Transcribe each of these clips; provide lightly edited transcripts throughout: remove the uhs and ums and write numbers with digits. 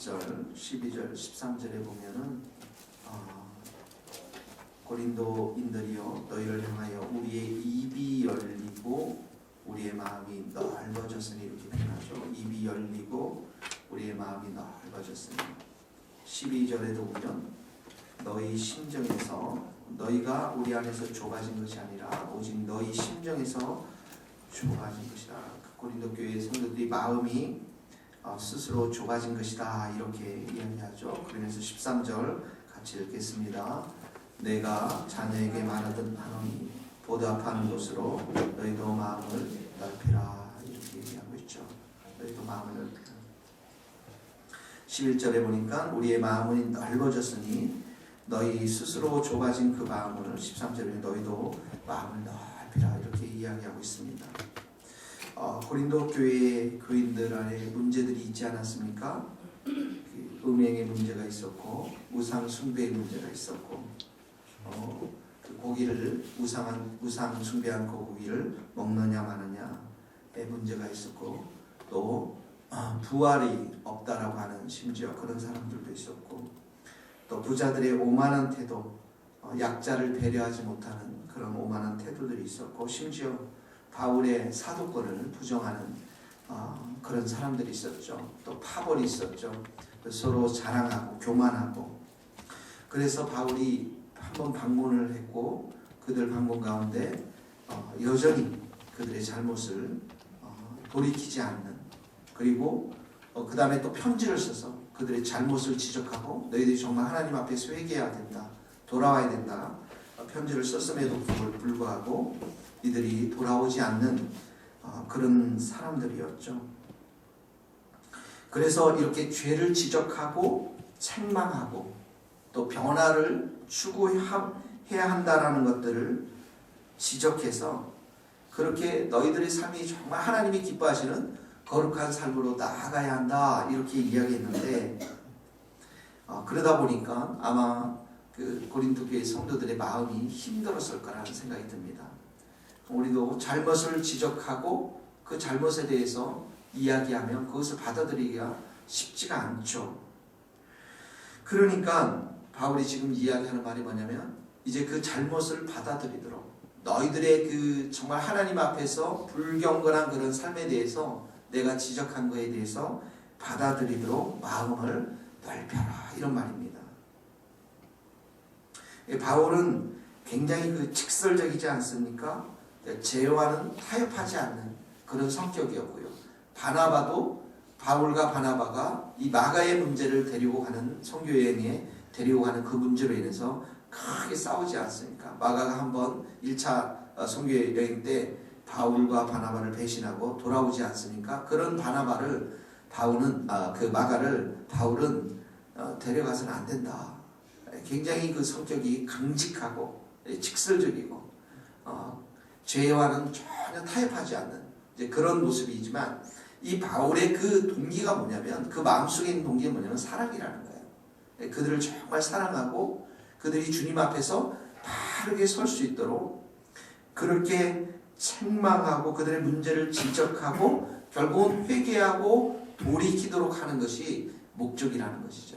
11절, 12절, 13절에 보면은 고린도인들이여 너희를 향하여 우리의 입이 열리고 우리의 마음이 넓어졌으니 이렇게 표현하죠. 입이 열리고 우리의 마음이 넓어졌으니. 12절에도 보면 너희 심정에서 너희가 우리 안에서 좁아진 것이 아니라 오직 너희 심정에서 좁아진 것이다. 고린도 교회 성도들이 마음이 스스로 좁아진 것이다 이렇게 이야기하죠. 그러면서 13절 같이 읽겠습니다. 내가 자녀에게 말하던 하노니 보답하는 곳으로 너희도 마음을 넓히라 이렇게 얘기하고 있죠. 너희도 마음을 넓히라. 11절에 보니까 우리의 마음은 넓어졌으니 너희 스스로 좁아진 그 마음을 13절에 너희도 마음을 넓히라 이렇게 이야기하고 있습니다. 고린도 교회의 교인들 안에 문제들이 있지 않았습니까? 음행의 문제가 있었고 우상 숭배의 문제가 있었고 그 고기를 우상 숭배한 그 고기를 먹느냐 마느냐의 문제가 있었고 또 부활이 없다라고 하는 심지어 그런 사람들도 있었고 또 부자들의 오만한 태도, 약자를 배려하지 못하는 그런 오만한 태도들이 있었고 심지어 바울의 사도권을 부정하는 그런 사람들이 있었죠. 또 파벌이 있었죠. 서로 자랑하고 교만하고. 그래서 바울이 한번 방문을 했고 그들 방문 가운데 여전히 그들의 잘못을 돌이키지 않는, 그리고 그 다음에 또 편지를 써서 그들의 잘못을 지적하고 너희들이 정말 하나님 앞에서 회개해야 된다, 돌아와야 된다 편지를 썼음에도 불구하고 이들이 돌아오지 않는 그런 사람들이었죠. 그래서 이렇게 죄를 지적하고 책망하고 또 변화를 추구해야 한다라는 것들을 지적해서 그렇게 너희들의 삶이 정말 하나님이 기뻐하시는 거룩한 삶으로 나아가야 한다 이렇게 이야기했는데 그러다 보니까 아마 그 고린도 교회 성도들의 마음이 힘들었을 거라는 생각이 듭니다. 우리도 잘못을 지적하고 그 잘못에 대해서 이야기하면 그것을 받아들이기가 쉽지가 않죠. 그러니까 바울이 지금 이야기하는 말이 뭐냐면 이제 그 잘못을 받아들이도록 너희들의 그 정말 하나님 앞에서 불경건한 그런 삶에 대해서 내가 지적한 것에 대해서 받아들이도록 마음을 넓혀라 이런 말입니다. 바울은 굉장히 그 직설적이지 않습니까? 죄와는 타협하지 않는 그런 성격이었고요. 바나바도 바울과 바나바가 이 마가의 문제를 데리고 가는 선교여행에 데리고 가는 그 문제로 인해서 크게 싸우지 않습니까? 마가가 한번 1차 선교여행 때 바울과 바나바를 배신하고 돌아오지 않습니까? 그런 바나바를 그 마가를 바울은 데려가서는 안 된다. 굉장히 그 성격이 강직하고 직설적이고 죄와는 전혀 타협하지 않는 이제 그런 모습이지만 이 바울의 그 동기가 뭐냐면 그 마음속에 있는 동기가 뭐냐면 사랑이라는 거예요. 그들을 정말 사랑하고 그들이 주님 앞에서 바르게 설 수 있도록 그렇게 책망하고 그들의 문제를 지적하고 결국은 회개하고 돌이키도록 하는 것이 목적이라는 것이죠.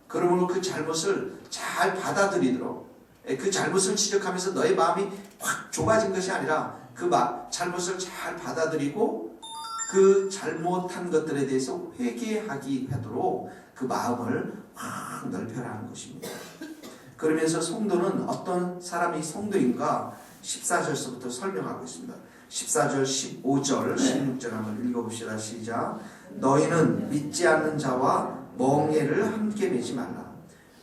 그러므로 그 잘못을 잘 받아들이도록 그 잘못을 지적하면서 너의 마음이 확 좁아진 것이 아니라 그 잘못을 잘 받아들이고 그 잘못한 것들에 대해서 회개하게 하도록 그 마음을 확 넓혀라는 것입니다. 그러면서 성도는 어떤 사람이 성도인가 14절서부터 설명하고 있습니다. 14절, 15절, 16절 한번 읽어봅시다. 시작. 너희는 믿지 않는 자와 멍에를 함께 매지 말라.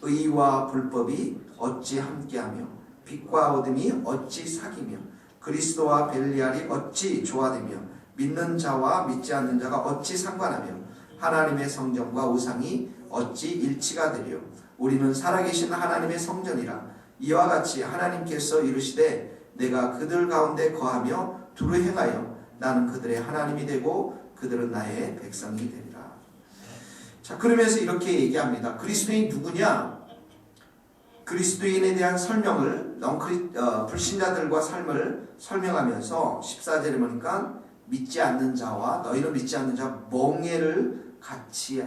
의와 불법이 어찌 함께하며 빛과 어둠이 어찌 사귀며 그리스도와 벨리알이 어찌 조화되며 믿는 자와 믿지 않는 자가 어찌 상관하며 하나님의 성전과 우상이 어찌 일치가 되리요. 우리는 살아계신 하나님의 성전이라. 이와 같이 하나님께서 이르시되 내가 그들 가운데 거하며 두루 행하여 나는 그들의 하나님이 되고 그들은 나의 백성이 되리라. 자, 그러면서 이렇게 얘기합니다. 그리스도인이 누구냐? 그리스도인에 대한 설명을 불신자들과 삶을 설명하면서 14절에 보니까 믿지 않는 자와 너희는 믿지 않는 자 멍에를 같이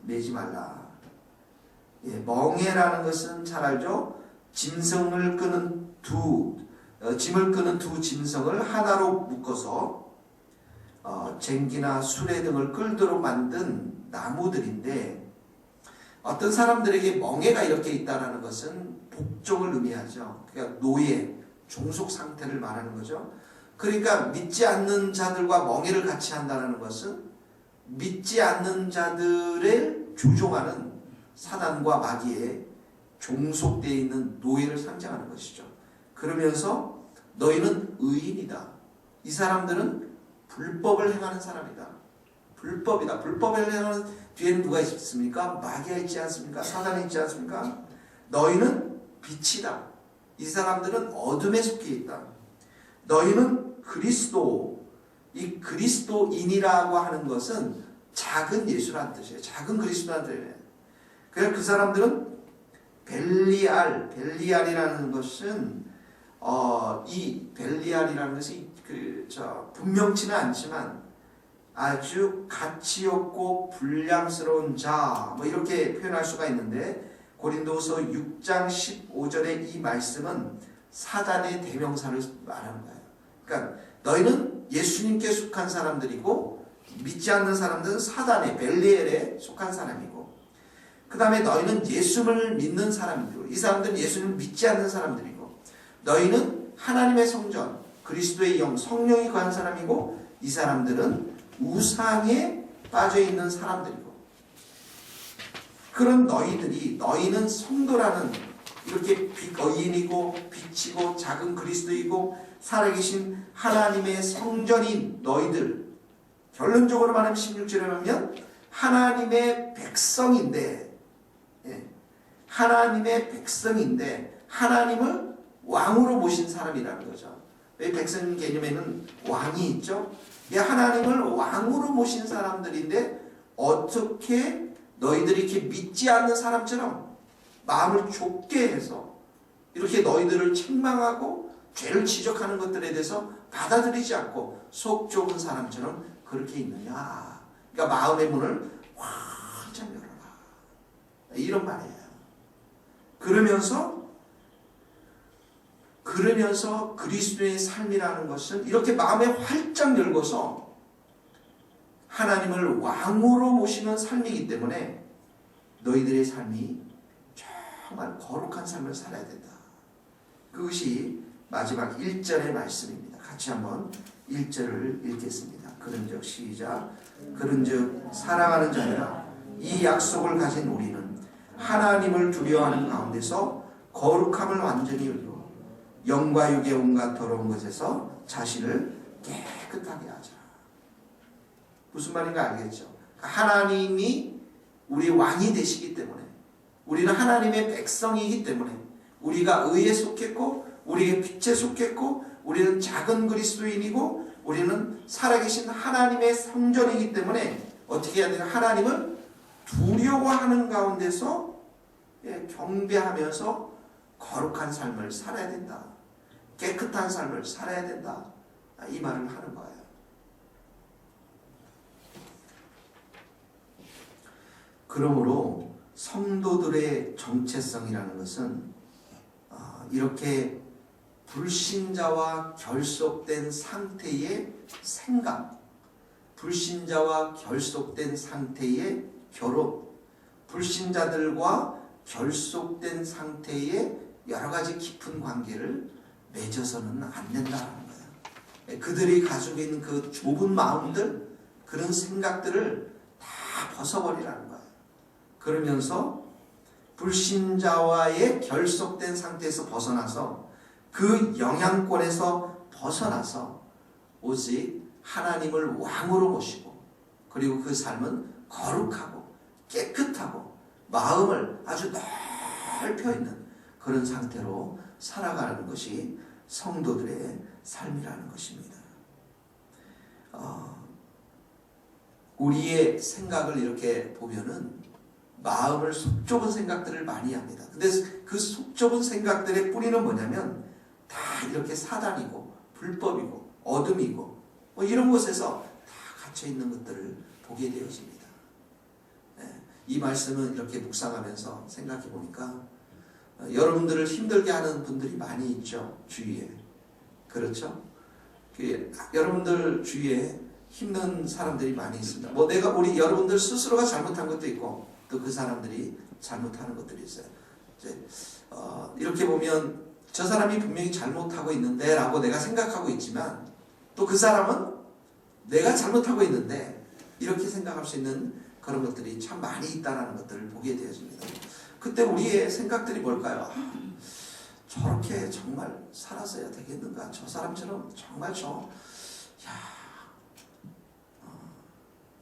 매지 말라. 예, 멍에라는 것은 잘 알죠? 짐을 끄는 두 짐승을 하나로 묶어서 쟁기나 수레 등을 끌도록 만든 나무들인데, 어떤 사람들에게 멍에가 이렇게 있다는 것은 복종을 의미하죠. 그러니까 노예, 종속 상태를 말하는 거죠. 그러니까 믿지 않는 자들과 멍에를 같이 한다는 것은 믿지 않는 자들을 조종하는 사단과 마귀에 종속되어 있는 노예를 상징하는 것이죠. 그러면서 너희는 의인이다. 이 사람들은 불법을 행하는 사람이다. 불법이다. 불법을 행하는 뒤에는 누가 있습니까? 마귀가 있지 않습니까? 사단이 있지 않습니까? 너희는 빛이다. 이 사람들은 어둠에 속해 있다. 너희는 그리스도, 이 그리스도인이라고 하는 것은 작은 예수라는 뜻이에요. 작은 그리스도라는 뜻이에요. 그래서 그 사람들은 벨리알이라는 것은 이 벨리알이라는 것이 분명치는 않지만 아주 가치 없고 불량스러운 자, 뭐 이렇게 표현할 수가 있는데, 고린도서 6장 15절의 이 말씀은 사단의 대명사를 말하는 거예요. 그러니까 너희는 예수님께 속한 사람들이고, 믿지 않는 사람들은 사단의 벨리엘에 속한 사람이고, 그 다음에 너희는 예수를 믿는 사람이고, 이 사람들은 예수님을 믿지 않는 사람들이고, 너희는 하나님의 성전, 그리스도의 영, 성령이 거한 사람이고, 이 사람들은 우상에 빠져있는 사람들이고, 그런 너희는 성도라는 이렇게 의인이고 빛이고 작은 그리스도이고 살아계신 하나님의 성전인 너희들, 결론적으로 말하면 16절에 보면 하나님의 백성인데, 하나님을 왕으로 모신 사람이라는 거죠. 왜 백성 개념에는 왕이 있죠? 하나님을 왕으로 모신 사람들인데, 어떻게 너희들이 이렇게 믿지 않는 사람처럼 마음을 좁게 해서 이렇게 너희들을 책망하고 죄를 지적하는 것들에 대해서 받아들이지 않고 속 좁은 사람처럼 그렇게 있느냐. 그러니까 마음의 문을 활짝 열어라. 이런 말이에요. 그러면서 그리스도의 삶이라는 것은 이렇게 마음에 활짝 열고서 하나님을 왕으로 모시는 삶이기 때문에 너희들의 삶이 정말 거룩한 삶을 살아야 된다. 그것이 마지막 1절의 말씀입니다. 같이 한번 1절을 읽겠습니다. 그런즉 시작. 그런즉 사랑하는 자들아, 이 약속을 가진 우리는 하나님을 두려워하는 가운데서 거룩함을 완전히 이루어 영과 육의 온갖 더러운 것에서 자신을 깨끗하게 하자. 무슨 말인가 알겠죠? 하나님이 우리 왕이 되시기 때문에, 우리는 하나님의 백성이기 때문에, 우리가 의에 속했고 우리의 빛에 속했고 우리는 작은 그리스도인이고 우리는 살아계신 하나님의 성전이기 때문에 어떻게 해야 돼요? 하나님을 두려워하는 가운데서 경배하면서 거룩한 삶을 살아야 된다. 깨끗한 삶을 살아야 된다. 이 말을 하는 거예요. 그러므로 성도들의 정체성이라는 것은 이렇게 불신자와 결속된 상태의 생각, 불신자와 결속된 상태의 결혼, 불신자들과 결속된 상태의 여러 가지 깊은 관계를 맺어서는 안 된다는 거예요. 그들이 가지고 있는 그 좁은 마음들, 그런 생각들을 다 벗어버리라는 거예요. 그러면서 불신자와의 결속된 상태에서 벗어나서 그 영향권에서 벗어나서 오직 하나님을 왕으로 모시고, 그리고 그 삶은 거룩하고 깨끗하고 마음을 아주 넓혀 있는 그런 상태로 살아가는 것이 성도들의 삶이라는 것입니다. 우리의 생각을 이렇게 보면은 마음을 속 좁은 생각들을 많이 합니다. 근데 그 속 좁은 생각들의 뿌리는 뭐냐면 다 이렇게 사단이고 불법이고 어둠이고 뭐 이런 곳에서 다 갇혀 있는 것들을 보게 되어집니다. 이 말씀은 이렇게 묵상하면서 생각해 보니까 여러분들을 힘들게 하는 분들이 많이 있죠. 주위에. 그렇죠? 여러분들 주위에 힘든 사람들이 많이 있습니다. 뭐 우리 여러분들 스스로가 잘못한 것도 있고 또 그 사람들이 잘못하는 것들이 있어요. 이렇게 보면 저 사람이 분명히 잘못하고 있는데 라고 내가 생각하고 있지만 또 그 사람은 내가 잘못하고 있는데 이렇게 생각할 수 있는 그런 것들이 참 많이 있다는 것들을 보게 되어집니다. 그때 우리의 생각들이 뭘까요? 저렇게 정말 살았어야 되겠는가? 저 사람처럼 정말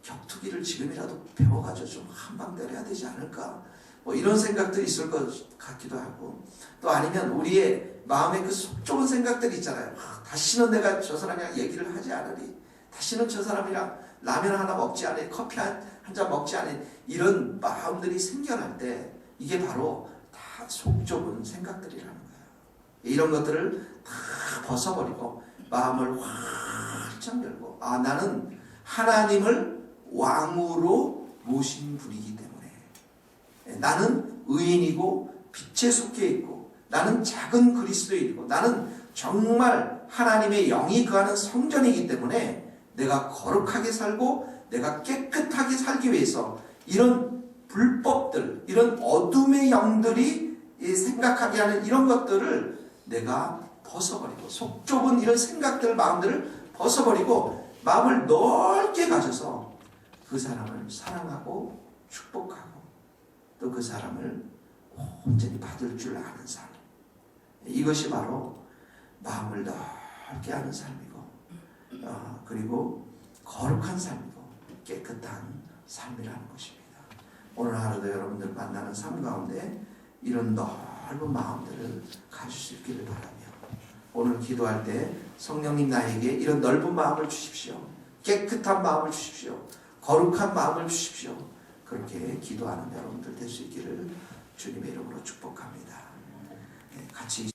격투기를 지금이라도 배워가지고 좀 한 방 때려야 되지 않을까? 뭐 이런 생각들이 있을 것 같기도 하고, 또 아니면 우리의 마음에 그 속 좁은 생각들이 있잖아요. 다시는 내가 저 사람이랑 얘기를 하지 않으리. 다시는 저 사람이랑 라면 하나 먹지 않으리. 커피 한 잔 먹지 않으리. 이런 마음들이 생겨날 때 이게 바로 다 속 좁은 생각들이라는 거예요. 이런 것들을 다 벗어버리고 마음을 활짝 열고, 나는 하나님을 왕으로 모신 분이기 때문에, 나는 의인이고 빛에 속해 있고, 나는 작은 그리스도인이고, 나는 정말 하나님의 영이 거하는 성전이기 때문에 내가 거룩하게 살고 내가 깨끗하게 살기 위해서 이런 불법들, 이런 어둠의 영들이 생각하게 하는 이런 것들을 내가 벗어버리고, 속 좁은 이런 생각들, 마음들을 벗어버리고 마음을 넓게 가져서 그 사람을 사랑하고 축복하고 또 그 사람을 온전히 받을 줄 아는 삶, 이것이 바로 마음을 넓게 하는 삶이고, 그리고 거룩한 삶이고 깨끗한 삶이라는 것입니다. 오늘 하루도 여러분들 만나는 삶 가운데 이런 넓은 마음들을 가질 수 있기를 바라며, 오늘 기도할 때 성령님 나에게 이런 넓은 마음을 주십시오. 깨끗한 마음을 주십시오. 거룩한 마음을 주십시오. 그렇게 기도하는 여러분들 될 수 있기를 주님의 이름으로 축복합니다. 같이